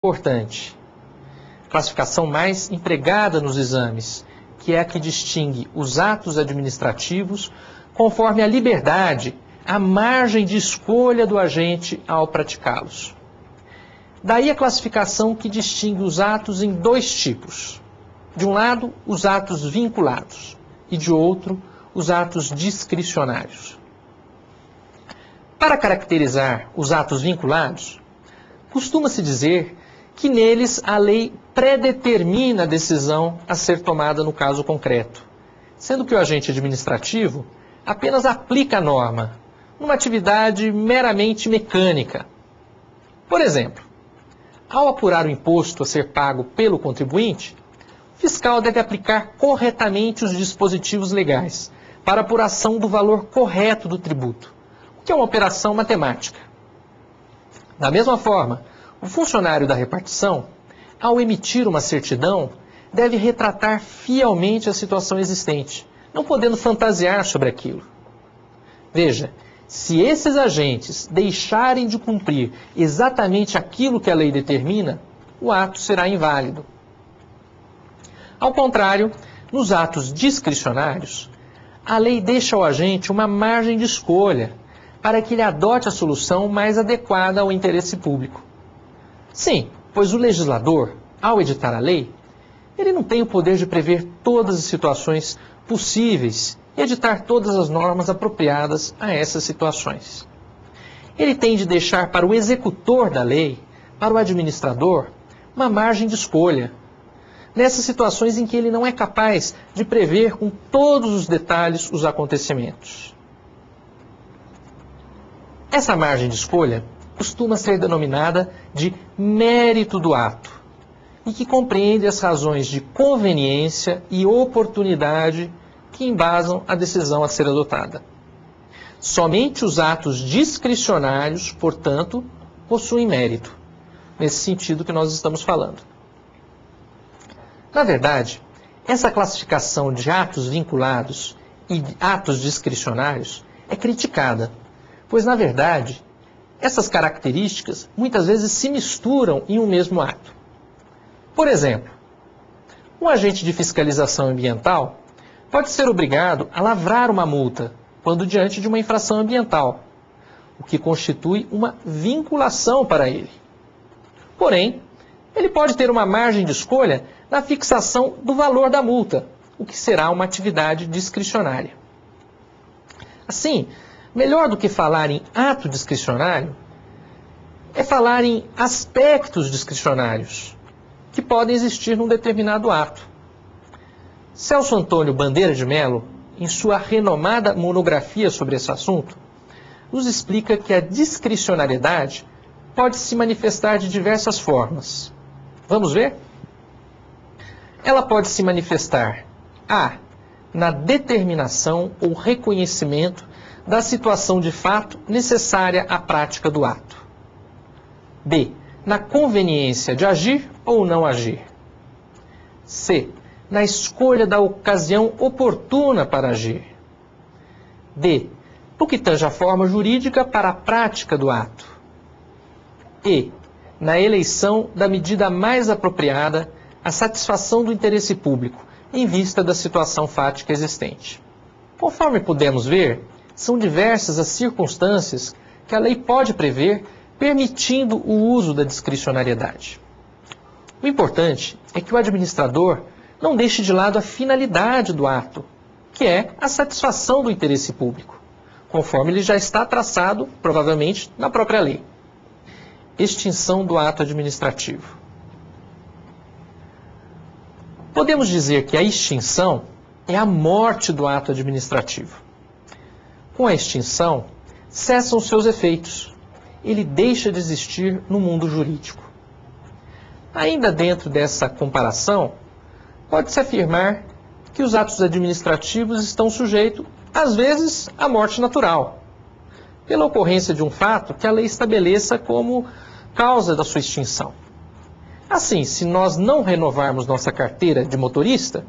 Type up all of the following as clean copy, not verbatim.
importante, classificação mais empregada nos exames, que é a que distingue os atos administrativos conforme a liberdade, a margem de escolha do agente ao praticá-los. Daí a classificação que distingue os atos em dois tipos. De um lado, os atos vinculados e de outro, os atos discricionários. Para caracterizar os atos vinculados, costuma-se dizer que neles a lei predetermina a decisão a ser tomada no caso concreto, sendo que o agente administrativo apenas aplica a norma, numa atividade meramente mecânica. Por exemplo, ao apurar o imposto a ser pago pelo contribuinte, o fiscal deve aplicar corretamente os dispositivos legais para a apuração do valor correto do tributo, o que é uma operação matemática. Da mesma forma, o funcionário da repartição, ao emitir uma certidão, deve retratar fielmente a situação existente, não podendo fantasiar sobre aquilo. Veja, se esses agentes deixarem de cumprir exatamente aquilo que a lei determina, o ato será inválido. Ao contrário, nos atos discricionários, a lei deixa ao agente uma margem de escolha para que ele adote a solução mais adequada ao interesse público. Sim, pois o legislador, ao editar a lei, ele não tem o poder de prever todas as situações possíveis e editar todas as normas apropriadas a essas situações. Ele tem de deixar para o executor da lei, para o administrador, uma margem de escolha, nessas situações em que ele não é capaz de prever com todos os detalhes os acontecimentos. Essa margem de escolha costuma ser denominada de mérito do ato, e que compreende as razões de conveniência e oportunidade que embasam a decisão a ser adotada. Somente os atos discricionários, portanto, possuem mérito, nesse sentido que nós estamos falando. Na verdade, essa classificação de atos vinculados e atos discricionários é criticada, pois, na verdade, essas características muitas vezes se misturam em um mesmo ato. Por exemplo, um agente de fiscalização ambiental pode ser obrigado a lavrar uma multa quando diante de uma infração ambiental, o que constitui uma vinculação para ele. Porém, ele pode ter uma margem de escolha na fixação do valor da multa, o que será uma atividade discricionária. Assim, melhor do que falar em ato discricionário, é falar em aspectos discricionários que podem existir num determinado ato. Celso Antônio Bandeira de Mello, em sua renomada monografia sobre esse assunto, nos explica que a discricionariedade pode se manifestar de diversas formas. Vamos ver? Ela pode se manifestar a. na determinação ou reconhecimento da situação de fato necessária à prática do ato. B. na conveniência de agir ou não agir. C. na escolha da ocasião oportuna para agir. D. no que tange a forma jurídica para a prática do ato. E. na eleição da medida mais apropriada à satisfação do interesse público, em vista da situação fática existente. Conforme pudemos ver, são diversas as circunstâncias que a lei pode prever, permitindo o uso da discricionariedade. O importante é que o administrador não deixe de lado a finalidade do ato, que é a satisfação do interesse público, conforme ele já está traçado, provavelmente, na própria lei. Extinção do ato administrativo. Podemos dizer que a extinção é a morte do ato administrativo. Com a extinção, cessam seus efeitos. Ele deixa de existir no mundo jurídico. Ainda dentro dessa comparação, pode-se afirmar que os atos administrativos estão sujeitos, às vezes, à morte natural, pela ocorrência de um fato que a lei estabeleça como causa da sua extinção. Assim, se nós não renovarmos nossa carteira de motorista,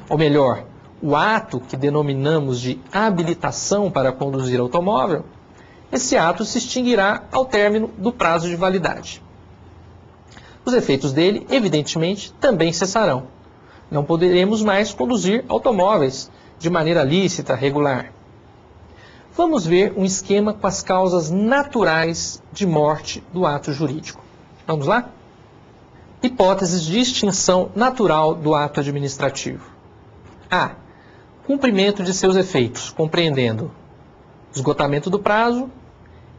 ou melhor, o ato que denominamos de habilitação para conduzir automóvel, esse ato se extinguirá ao término do prazo de validade. os efeitos dele, evidentemente, também cessarão. Não poderemos mais conduzir automóveis de maneira lícita, regular. Vamos ver um esquema com as causas naturais de morte do ato jurídico. Vamos lá? Hipóteses de extinção natural do ato administrativo. A. Cumprimento de seus efeitos, compreendendo esgotamento do prazo,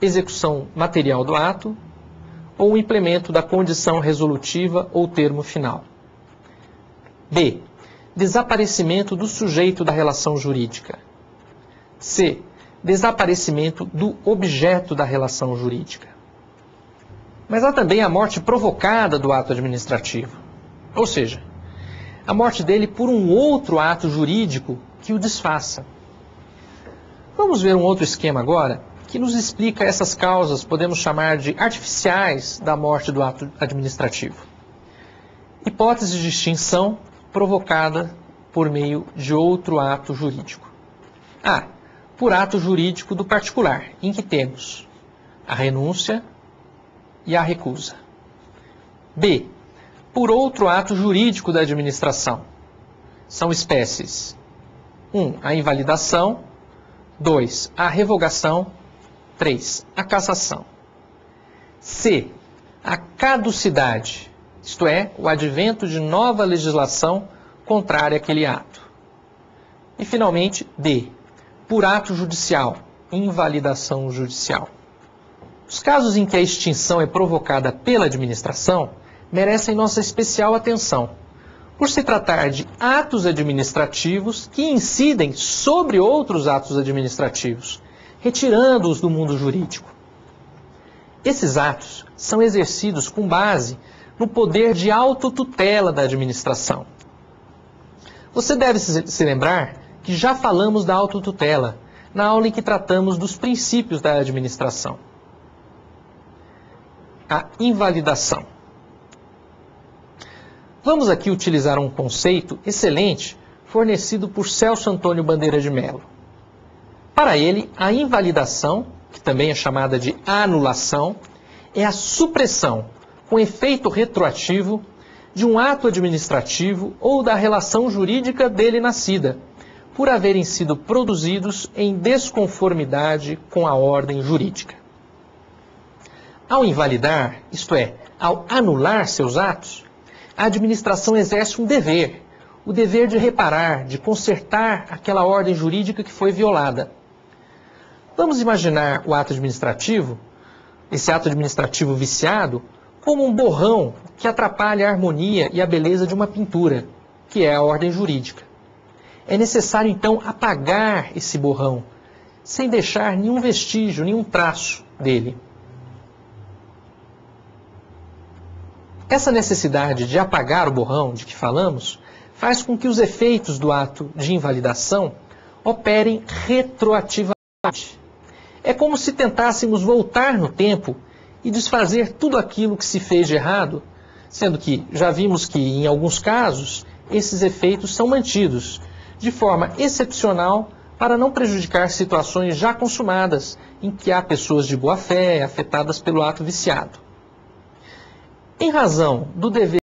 execução material do ato ou o implemento da condição resolutiva ou termo final. B. Desaparecimento do sujeito da relação jurídica. C. Desaparecimento do objeto da relação jurídica. Mas há também a morte provocada do ato administrativo, ou seja, a morte dele por um outro ato jurídico que o desfaça. Vamos ver um outro esquema agora que nos explica essas causas, podemos chamar de artificiais da morte do ato administrativo. Hipótese de extinção provocada por meio de outro ato jurídico. A. Por ato jurídico do particular, em que temos a renúncia e a recusa. B. Por outro ato jurídico da administração. São espécies 1. A invalidação. 2. A revogação. 3. A cassação. C. A caducidade, isto é, o advento de nova legislação contrária àquele ato. E, finalmente, D. Por ato judicial, invalidação judicial. Os casos em que a extinção é provocada pela administração merecem nossa especial atenção, por se tratar de atos administrativos que incidem sobre outros atos administrativos, retirando-os do mundo jurídico. Esses atos são exercidos com base no poder de autotutela da administração. Você deve se lembrar que já falamos da autotutela na aula em que tratamos dos princípios da administração. A invalidação. Vamos aqui utilizar um conceito excelente fornecido por Celso Antônio Bandeira de Mello. Para ele, a invalidação, que também é chamada de anulação, é a supressão, com efeito retroativo, de um ato administrativo ou da relação jurídica dele nascida, por haverem sido produzidos em desconformidade com a ordem jurídica. Ao invalidar, isto é, ao anular seus atos, a administração exerce um dever, o dever de reparar, de consertar aquela ordem jurídica que foi violada. Vamos imaginar o ato administrativo, esse ato administrativo viciado, como um borrão que atrapalha a harmonia e a beleza de uma pintura, que é a ordem jurídica. É necessário, então, apagar esse borrão, sem deixar nenhum vestígio, nenhum traço dele. Essa necessidade de apagar o borrão de que falamos faz com que os efeitos do ato de invalidação operem retroativamente. É como se tentássemos voltar no tempo e desfazer tudo aquilo que se fez de errado, sendo que já vimos que, em alguns casos, esses efeitos são mantidos de forma excepcional para não prejudicar situações já consumadas, em que há pessoas de boa fé afetadas pelo ato viciado. Em razão do dever